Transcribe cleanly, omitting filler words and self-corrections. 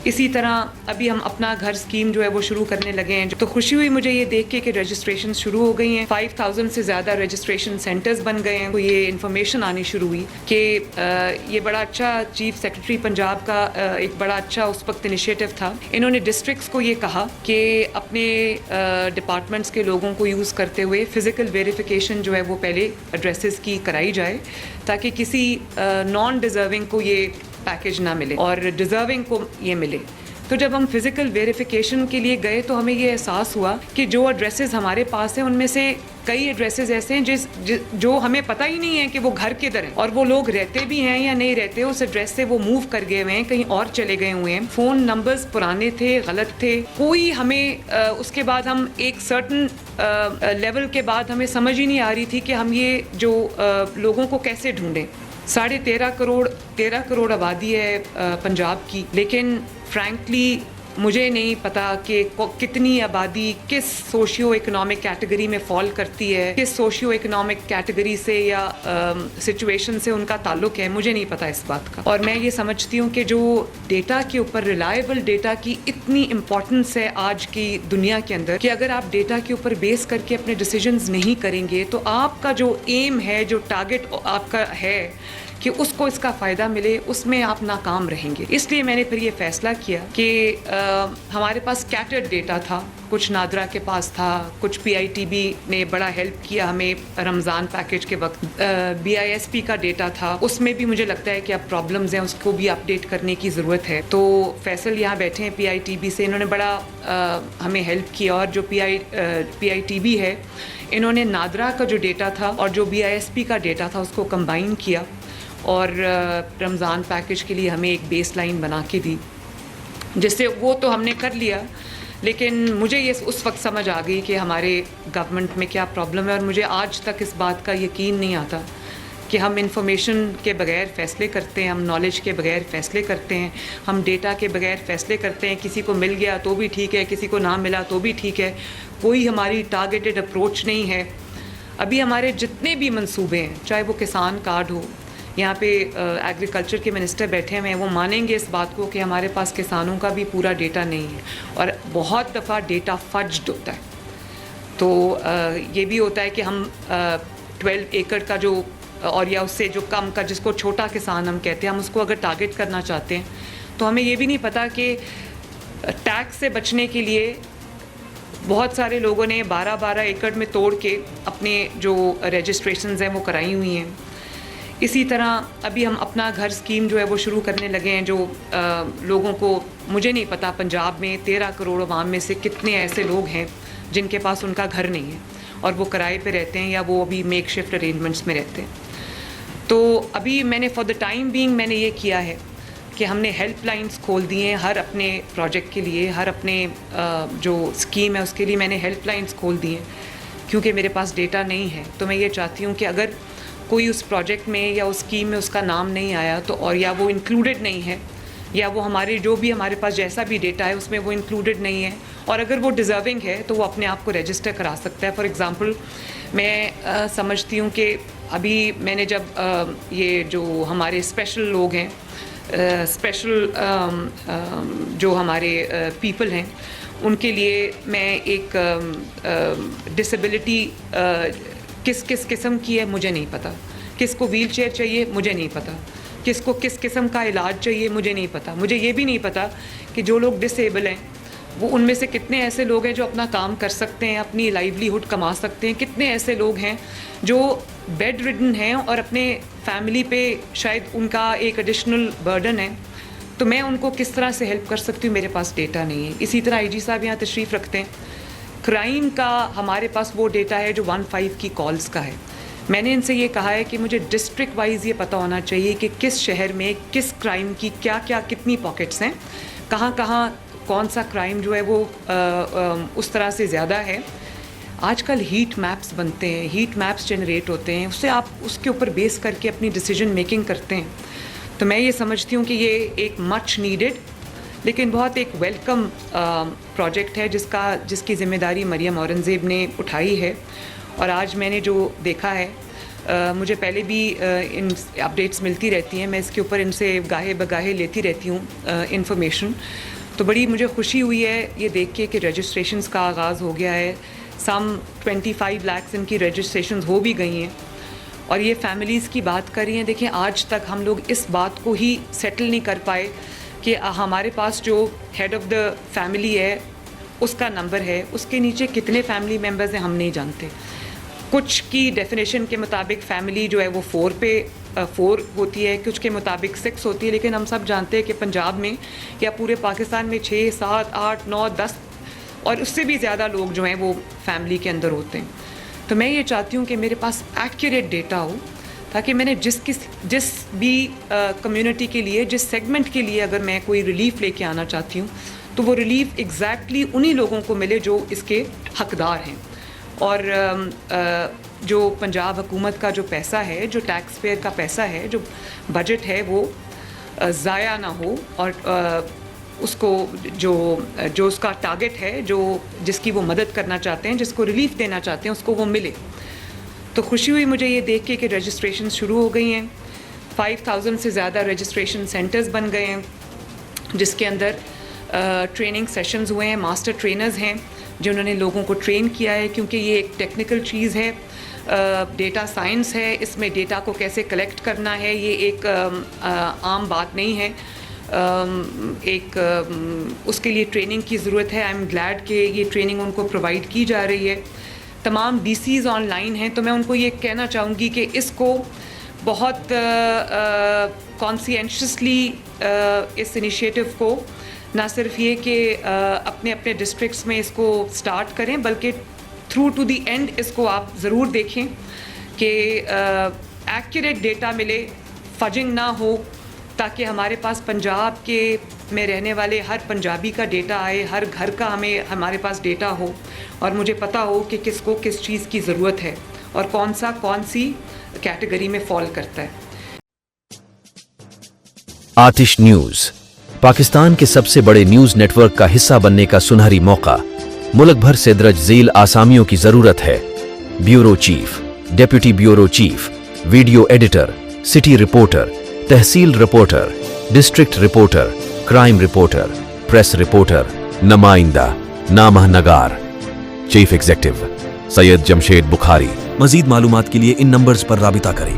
اسی طرح ابھی ہم اپنا گھر اسکیم جو ہے وہ شروع کرنے لگے ہیں. تو خوشی ہوئی مجھے یہ دیکھ کے کہ رجسٹریشن شروع ہو گئی ہیں. 5000 سے زیادہ رجسٹریشن سینٹرز بن گئے ہیں. تو یہ انفارمیشن آنی شروع ہوئی کہ یہ بڑا اچھا چیف سیکرٹری پنجاب کا ایک بڑا اچھا اس وقت انیشیٹو تھا. انہوں نے ڈسٹرکٹس کو یہ کہا کہ اپنے ڈپارٹمنٹس کے لوگوں کو یوز کرتے ہوئے فزیکل ویریفیکیشن جو ہے وہ پہلے ایڈریسز کی کرائی جائے تاکہ کسی نان ڈیزرونگ کو یہ پیکج نہ ملے اور ڈیزرونگ کو یہ ملے. تو جب ہم فزیکل ویریفیکیشن کے لیے گئے تو ہمیں یہ احساس ہوا کہ جو ایڈریسز ہمارے پاس ہیں ان میں سے کئی ایڈریسز ایسے ہیں جو ہمیں پتہ ہی نہیں ہے کہ وہ گھر کدھر ہیں اور وہ لوگ رہتے بھی ہیں یا نہیں رہتے. اس ایڈریس سے وہ موو کر گئے ہوئے ہیں, کہیں اور چلے گئے ہوئے ہیں, فون نمبرز پرانے تھے, غلط تھے. کوئی ہمیں اس کے بعد ہم ایک سرٹن لیول کے بعد ہمیں سمجھ ہی نہیں آ رہی تھی کہ ہم یہ جو لوگوں کو کیسے ڈھونڈیں. 13.5 کروڑ آبادی ہے پنجاب کی, لیکن فرینکلی مجھے نہیں پتا کہ کتنی آبادی کس سوشیو اکنامک کیٹیگری میں فال کرتی ہے, کس سوشیو اکنامک کیٹیگری سے یا سچویشن سے ان کا تعلق ہے. مجھے نہیں پتا اس بات کا. اور میں یہ سمجھتی ہوں کہ جو ڈیٹا کے اوپر ریلائبل ڈیٹا کی اتنی امپورٹنس ہے آج کی دنیا کے اندر کہ اگر آپ ڈیٹا کے اوپر بیس کر کے اپنے ڈیسیجنز نہیں کریں گے تو آپ کا جو ایم ہے, جو ٹارگٹ آپ کا ہے کہ اس کو اس کا فائدہ ملے, اس میں آپ ناکام رہیں گے. اس لیے میں نے پھر یہ فیصلہ کیا کہ ہمارے پاس اسکیٹرڈ ڈیٹا تھا, کچھ نادرا کے پاس تھا, کچھ PITB نے بڑا ہیلپ کیا ہمیں رمضان پیکج کے وقت, BISP کا ڈیٹا تھا, اس میں بھی مجھے لگتا ہے کہ اب پرابلمز ہیں, اس کو بھی اپڈیٹ کرنے کی ضرورت ہے. تو فیصل یہاں بیٹھے ہیں PITB سے, انہوں نے بڑا ہمیں ہیلپ کیا. اور جو PITB ہے انہوں نے نادرا کا جو ڈیٹا تھا اور جو BISP کا ڈیٹا تھا اس کو کمبائن کیا اور رمضان پیکج کے لیے ہمیں ایک بیس لائن بنا کے دی, جس سے وہ تو ہم نے کر لیا. لیکن مجھے یہ اس وقت سمجھ آ گئی کہ ہمارے گورنمنٹ میں کیا پرابلم ہے, اور مجھے آج تک اس بات کا یقین نہیں آتا کہ ہم انفارمیشن کے بغیر فیصلے کرتے ہیں, ہم نالج کے بغیر فیصلے کرتے ہیں, ہم ڈیٹا کے بغیر فیصلے کرتے ہیں. کسی کو مل گیا تو بھی ٹھیک ہے, کسی کو نہ ملا تو بھی ٹھیک ہے, کوئی ہماری ٹارگیٹڈ اپروچ نہیں ہے. ابھی ہمارے جتنے بھی منصوبے ہیں, چاہے وہ کسان کارڈ ہو, یہاں پہ ایگریکلچر کے منسٹر بیٹھے ہوئے ہیں, وہ مانیں گے اس بات کو کہ ہمارے پاس کسانوں کا بھی پورا ڈیٹا نہیں ہے اور بہت دفعہ ڈیٹا فجڈ ہوتا ہے. تو یہ بھی ہوتا ہے کہ ہم 12 ایکڑ کا جو اور یا اس سے جو کم کا, جس کو چھوٹا کسان ہم کہتے ہیں, ہم اس کو اگر ٹارگٹ کرنا چاہتے ہیں تو ہمیں یہ بھی نہیں پتا کہ ٹیکس سے بچنے کے لیے بہت سارے لوگوں نے 12 ایکڑ میں توڑ کے اپنے جو رجسٹریشنز ہیں وہ کرائی ہوئی ہیں. اسی طرح ابھی ہم اپنا گھر اسکیم جو ہے وہ شروع کرنے لگے ہیں, جو لوگوں کو, مجھے نہیں پتا پنجاب میں 13 کروڑ عوام میں سے کتنے ایسے لوگ ہیں جن کے پاس ان کا گھر نہیں ہے اور وہ کرائے پہ رہتے ہیں یا وہ ابھی میک شفٹ ارینجمنٹس میں رہتے ہیں. تو ابھی میں نے فار دا ٹائم بینگ میں نے یہ کیا ہے کہ ہم نے ہیلپ لائنس کھول دی ہیں ہر اپنے پروجیکٹ کے لیے, ہر اپنے جو اسکیم ہے اس کے لیے میں نے ہیلپ لائنس کھول دی ہیں, کیونکہ میرے پاس ڈیٹا نہیں ہے. تو میں یہ چاہتی ہوں کہ اگر کوئی اس پروجیکٹ میں یا اس اسکیم میں اس کا نام نہیں آیا تو, اور یا وہ انکلوڈڈ نہیں ہے, یا وہ ہمارے جو بھی ہمارے پاس جیسا بھی ڈیٹا ہے اس میں وہ انکلوڈڈ نہیں ہے, اور اگر وہ ڈیزرونگ ہے تو وہ اپنے آپ کو رجسٹر کرا سکتا ہے. فار ایگزامپل میں سمجھتی ہوں کہ ابھی میں نے جب یہ جو ہمارے اسپیشل لوگ ہیں, اسپیشل جو ہمارے پیپل ہیں, ان کے لیے میں ایک ڈسیبلٹی کس قسم کی ہے مجھے نہیں پتا, کس کو ویل چیئر چاہیے مجھے نہیں پتا, کس کو کس قسم کا علاج چاہیے مجھے نہیں پتا. مجھے یہ بھی نہیں پتا کہ جو لوگ ڈسیبل ہیں وہ ان میں سے کتنے ایسے لوگ ہیں جو اپنا کام کر سکتے ہیں, اپنی لائیولیہڈ کما سکتے ہیں, کتنے ایسے لوگ ہیں جو بیڈ ریڈن ہیں اور اپنے فیملی پہ شاید ان کا ایک ایڈیشنل برڈن ہے. تو میں ان کو کس طرح سے ہیلپ کر سکتی ہوں, میرے پاس ڈیٹا نہیں ہے. اسی طرح IG صاحب یہاں تشریف رکھتے ہیں, کرائم کا ہمارے پاس وہ ڈیٹا ہے جو 15 کی کالز کا ہے. میں نے ان سے یہ کہا ہے کہ مجھے ڈسٹرکٹ وائز یہ پتہ ہونا چاہیے کہ کس شہر میں کس کرائم کی کیا کتنی پاکٹس ہیں, کہاں کون سا کرائم جو ہے وہ اس طرح سے زیادہ ہے. آج کل ہیٹ میپس بنتے ہیں, ہیٹ میپس جنریٹ ہوتے ہیں, اس سے آپ اس کے اوپر بیس کر کے اپنی ڈیسیجن میکنگ کرتے ہیں. تو میں یہ سمجھتی ہوں کہ یہ ایک مچ نیڈڈ لیکن بہت ایک ویلکم پروجیکٹ ہے جس کی ذمہ داری مریم اورنگزیب نے اٹھائی ہے. اور آج میں نے جو دیکھا ہے مجھے پہلے بھی ان اپڈیٹس ملتی رہتی ہیں, میں اس کے اوپر ان سے گاہے بگاہے لیتی رہتی ہوں انفارمیشن. تو بڑی مجھے خوشی ہوئی ہے یہ دیکھ کے کہ رجسٹریشنز کا آغاز ہو گیا ہے. سم 25 لاکھ ان کی رجسٹریشنز ہو بھی گئی ہیں, اور یہ فیملیز کی بات کر رہی ہیں. دیکھیں آج تک ہم لوگ اس بات کو ہی سیٹل نہیں کر پائے کہ ہمارے پاس جو ہیڈ آف دا فیملی ہے اس کا نمبر ہے, اس کے نیچے کتنے فیملی ممبرز ہیں ہم نہیں جانتے. کچھ کی ڈیفینیشن کے مطابق فیملی جو ہے وہ 4 ہوتی ہے, کچھ کے مطابق 6 ہوتی ہے, لیکن ہم سب جانتے ہیں کہ پنجاب میں یا پورے پاکستان میں 6, 7, 8, 9, 10 اور اس سے بھی زیادہ لوگ جو ہیں وہ فیملی کے اندر ہوتے ہیں. تو میں یہ چاہتی ہوں کہ میرے پاس ایکوریٹ ڈیٹا ہو, تاکہ میں نے جس بھی کمیونٹی کے لیے, جس سیگمنٹ کے لیے اگر میں کوئی ریلیف لے کے آنا چاہتی ہوں تو وہ ریلیف ایگزیکٹلی انہی لوگوں کو ملے جو اس کے حقدار ہیں. اور جو پنجاب حکومت کا جو پیسہ ہے, جو ٹیکس پیئر کا پیسہ ہے, جو بجٹ ہے, وہ ضائع نہ ہو, اور اس کو جو اس کا ٹارگٹ ہے, جس کی وہ مدد کرنا چاہتے ہیں, جس کو ریلیف دینا چاہتے ہیں, اس کو وہ ملے. تو خوشی ہوئی مجھے یہ دیکھ کے کہ رجسٹریشن شروع ہو گئی ہیں. 5000 سے زیادہ رجسٹریشن سینٹرز بن گئے ہیں, جس کے اندر ٹریننگ سیشنز ہوئے ہیں. ماسٹر ٹرینرز ہیں جنہوں نے لوگوں کو ٹرین کیا ہے, کیونکہ یہ ایک ٹیکنیکل چیز ہے, ڈیٹا سائنس ہے. اس میں ڈیٹا کو کیسے کلیکٹ کرنا ہے یہ ایک عام بات نہیں ہے. اس کے لیے ٹریننگ کی ضرورت ہے. آئی ایم گلیڈ کہ یہ ٹریننگ ان کو پرووائڈ کی جا رہی ہے. تمام ڈی سیز آن لائن ہیں, تو میں ان کو یہ کہنا چاہوں گی کہ اس کو بہت کانسینشیسلی اس انیشیٹو کو نہ صرف یہ کہ اپنے اپنے ڈسٹرکٹس میں اس کو سٹارٹ کریں, بلکہ تھرو ٹو دی اینڈ اس کو آپ ضرور دیکھیں کہ ایکوریٹ ڈیٹا ملے, فجنگ نہ ہو, تاکہ ہمارے پاس پنجاب کے میں رہنے والے ہر پنجابی کا ڈیٹا آئے, ہر گھر کا ہمارے پاس ڈیٹا ہو, اور مجھے پتہ ہو کہ کس کو کس چیز کی ضرورت ہے اور کون سی کیٹیگری میں فال کرتا ہے. آتش نیوز پاکستان کے سب سے بڑے نیوز نیٹ ورک کا حصہ بننے کا سنہری موقع. ملک بھر سے درج ذیل آسامیوں کی ضرورت ہے. Bureau chief, deputy bureau chief, video editor, city reporter, تحصیل reporter, district reporter, crime reporter, press reporter, نمائندہ, نامہ نگار. Chief executive Syed Jamshed Bukhari. مزید معلومات کے لیے ان نمبرز پر رابطہ کریں.